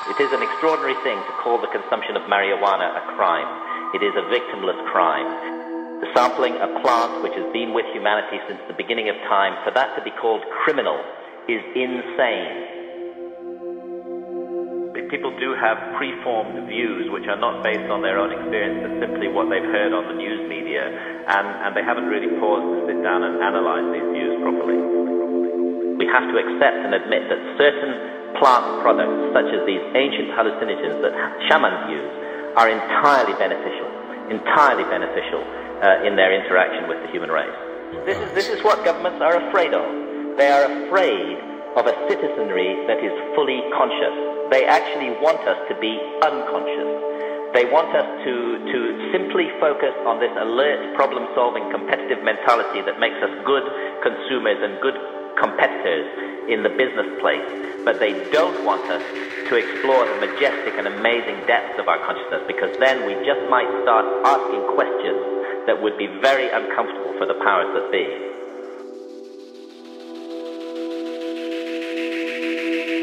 It is an extraordinary thing to call the consumption of marijuana a crime. It is a victimless crime. The sampling a plant which has been with humanity since the beginning of time, for that to be called criminal is insane. People do have preformed views which are not based on their own experience, but simply what they've heard on the news media, and they haven't really paused to sit down and analyze these views properly. We have to accept and admit that certain plant products, such as these ancient hallucinogens that shamans use, are entirely beneficial in their interaction with the human race. This is what governments are afraid of. They are afraid of a citizenry that is fully conscious. They actually want us to be unconscious. They want us to simply focus on this alert, problem-solving, competitive mentality that makes us good consumers and good competitors in the business place. But they don't want us to explore the majestic and amazing depths of our consciousness, because then we just might start asking questions that would be very uncomfortable for the powers that be.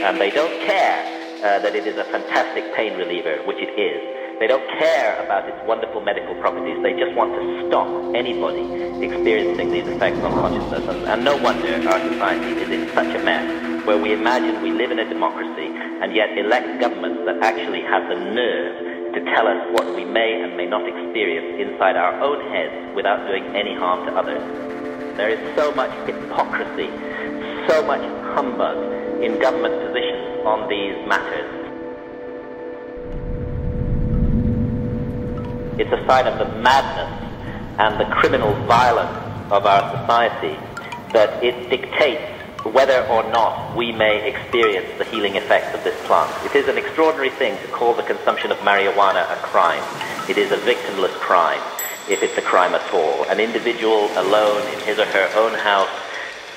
And they don't care that it is a fantastic pain reliever, which it is. They don't care about its wonderful medical properties. They just want to stop anybody experiencing these effects on consciousness. And no wonder our society is in such a mess, where we imagine we live in a democracy and yet elect governments that actually have the nerve to tell us what we may and may not experience inside our own heads without doing any harm to others. There is so much hypocrisy, so much humbug in government positions on these matters. It's a sign of the madness and the criminal violence of our society that it dictates whether or not we may experience the healing effects of this plant. It is an extraordinary thing to call the consumption of marijuana a crime. It is a victimless crime, if it's a crime at all. An individual alone in his or her own house,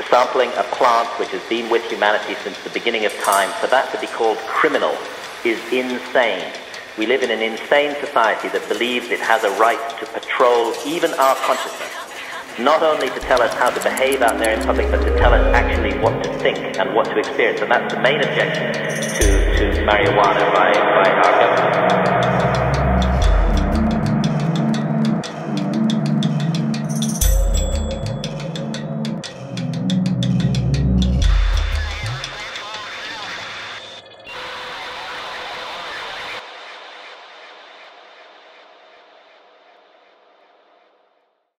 sampling a plant which has been with humanity since the beginning of time, for that to be called criminal is insane. We live in an insane society that believes it has a right to patrol even our consciousness, not only to tell us how to behave out there in public, but to tell us actually what to think and what to experience. And that's the main objection to marijuana by our government.